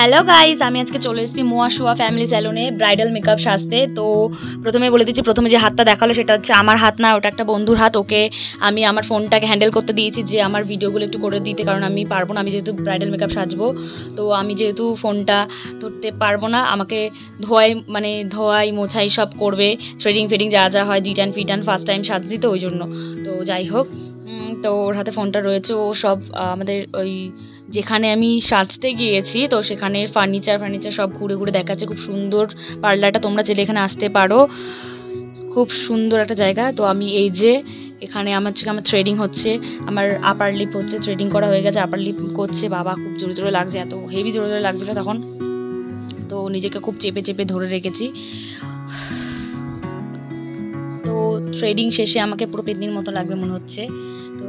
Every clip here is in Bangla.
হ্যালো গাইস, আমি আজকে চলে এসেছি মোয়াশুয়া ফ্যামিলি স্যালুনে ব্রাইডাল মেকআপ সাজতে। তো প্রথমে বলে দিচ্ছি, প্রথমে যে হাতটা দেখালো সেটা হচ্ছে আমার হাত না, ওটা একটা বন্ধুর হাত। ওকে আমি আমার ফোনটাকে হ্যান্ডেল করতে দিয়েছি যে আমার ভিডিওগুলো একটু করে দিতে, কারণ আমি পারবো না, আমি যেহেতু ব্রাইডাল মেকআপ সাজবো। তো আমি যেহেতু ফোনটা ধরতে পারবো না, আমাকে ধোয়াই মোছাই সব করবে, থ্রেডিং ফেডিং যা যা হয়, ডিটান ফিটান, ফার্স্ট টাইম সাজছি তো ওই জন্য। তো যাই হোক, তো ওর হাতে ফোনটা রয়েছে। ও সব আমাদের ওই যেখানে আমি সাজতে গিয়েছি তো সেখানে ফার্নিচার সব ঘুরে ঘুরে দেখাচ্ছে। খুব সুন্দর পার্লারটা, তোমরা চাইলে এখানে আসতে পারো, খুব সুন্দর একটা জায়গা। তো আমি এই যে এখানে আমার থ্রেডিং হচ্ছে, আমার আপার লিপ হচ্ছে, থ্রেডিং করা হয়ে গেছে, আপার লিপ করছে। বাবা খুব জোরে জোরে লাগছে, এত হেভি জোরে জোরে লাগছিল তখন, তো নিজেকে খুব চেপে চেপে ধরে রেখেছি। তো থ্রেডিং শেষে আমাকে পুরো পেতনির মতো লাগবে মনে হচ্ছে। তো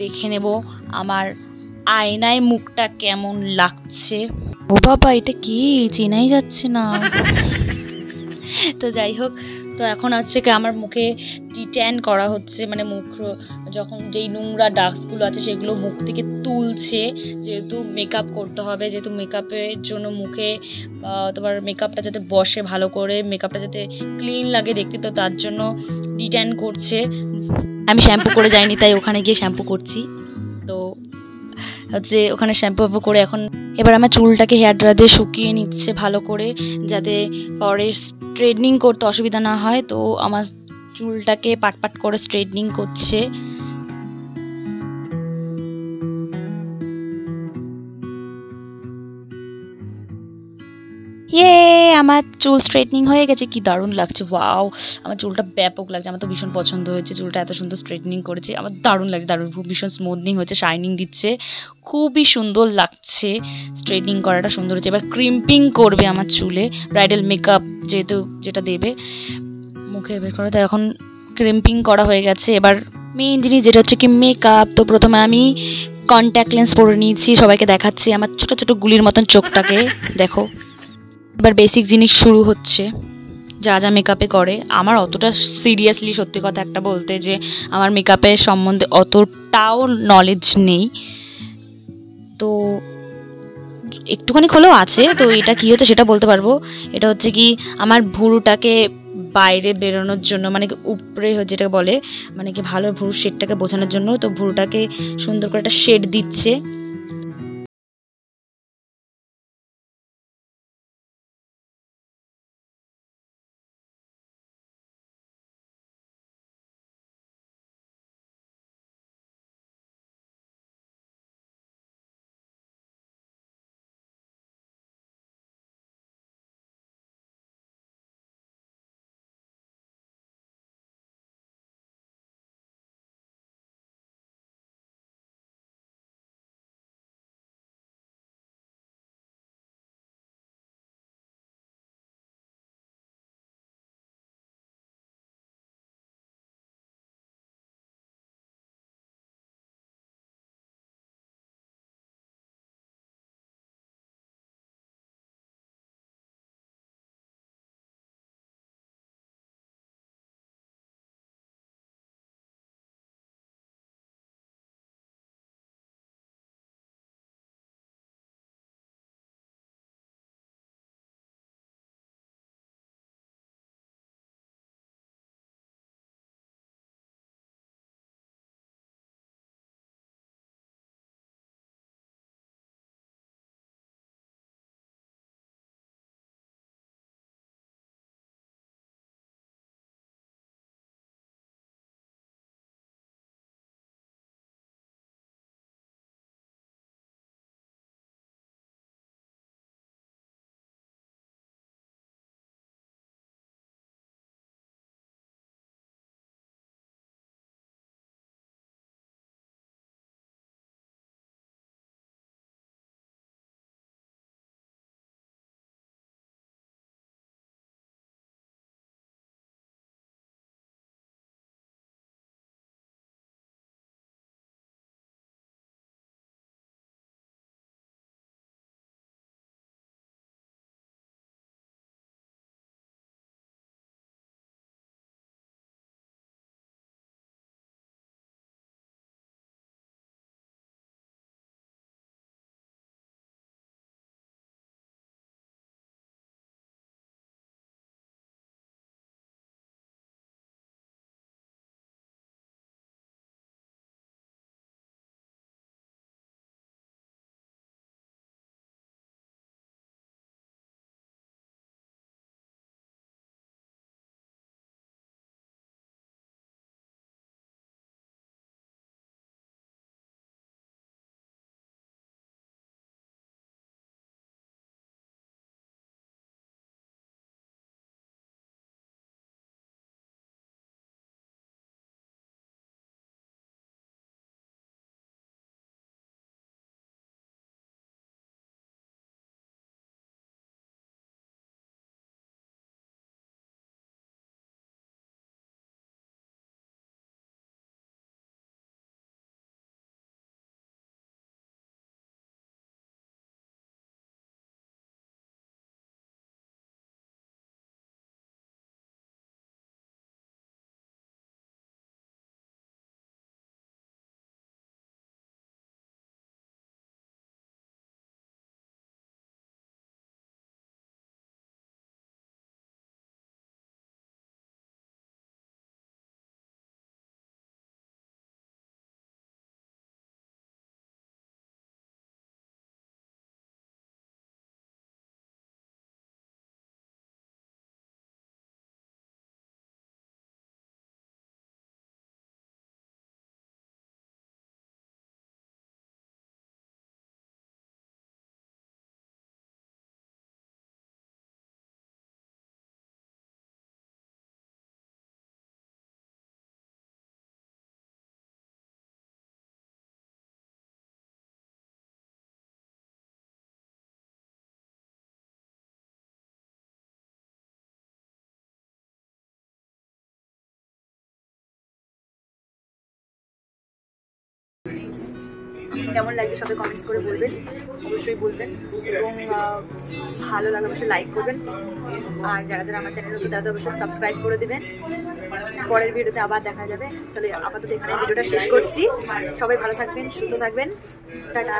দেখে নেব আমার আয়নায় মুখটা কেমন লাগছে। ও বাবা, এটা কি চেনাই যাচ্ছে না। তো যাই হোক, তো এখন হচ্ছে কি আমার মুখে ডিট্যান করা হচ্ছে, মানে মুখ যখন যেই নোংরা ডাস্টগুলো আছে সেগুলো মুখ থেকে তুলছে, যেহেতু মেকআপ করতে হবে, যেহেতু মেকআপের জন্য মুখে তোমার মেকআপটা যাতে বসে ভালো করে, মেকআপটা যাতে ক্লিন লাগে দেখতে, তো তার জন্য ডিট্যান করছে। আমি শ্যাম্পু করে যাইনি, তাই ওখানে গিয়ে শ্যাম্পু করছি। তো হচ্ছে ওখানে শ্যাম্পু করে এখন এবার আমার চুলটাকে হেয়ার ড্রায়ার দিয়ে শুকিয়ে নিচ্ছে ভালো করে, যাতে পরে স্ট্রেটনিং করতে অসুবিধা না হয়। তো আমার চুলটাকে পাট পাট করে স্ট্রেটনিং করছে। ইয়ে, আমার চুল স্ট্রেটনিং হয়ে গেছে, কি দারুণ লাগছে। ওয়াও, আমার চুলটা ব্যাপক লাগছে, আমার তো ভীষণ পছন্দ হয়েছে। চুলটা এত সুন্দর স্ট্রেটনিং করেছে, আমার দারুণ লাগছে, দারুণ, খুব ভীষণ স্মুথনিং হচ্ছে, শাইনিং দিচ্ছে, খুবই সুন্দর লাগছে। স্ট্রেটনিং করাটা সুন্দর হচ্ছে। এবার ক্রিম্পিং করবে আমার চুলে, ব্রাইডাল মেকআপ যেহেতু যেটা দেবে মুখে বের করে, তো এখন ক্রিম্পিং করা হয়ে গেছে। এবার মেইন জিনিস যেটা হচ্ছে কি মেকআপ। তো প্রথমে আমি কন্ট্যাক্ট লেন্স পরে নিয়েছি, সবাইকে দেখাচ্ছি আমার ছোট ছোট গুলির মতন চোখটাকে, দেখো। এবার বেসিক জিনিস শুরু হচ্ছে, যা যা মেকআপে করে। আমার অতটা সিরিয়াসলি, সত্যি কথা একটা বলতে, যে আমার মেকআপের সম্বন্ধে অতটাও নলেজ নেই, তো একটুখানি হলেও আছে। তো এটা কি হচ্ছে সেটা বলতে পারবো। এটা হচ্ছে কি আমার ভুরুটাকে বাইরে বেরোনোর জন্য, মানে কি উপরে যেটা বলে, মানে কি ভালো ভুরুর শেডটাকে বোঝানোর জন্য। তো ভুরুটাকে সুন্দর করে একটা শেড দিচ্ছে। কেমন লাগছে সবাই কমেন্টস করে বলবেন, অবশ্যই বলবেন, এবং ভালো লাগলে অবশ্যই লাইক করবেন। আর যারা যারা আমার চ্যানেল নতুন তারা তো অবশ্যই সাবস্ক্রাইব করে দেবেন। পরের ভিডিওতে আবার দেখা যাবে। চলো আপাতত এখানে ভিডিওটা শেষ করছি। সবাই ভালো থাকবেন, সুস্থ থাকবেন, টাটা।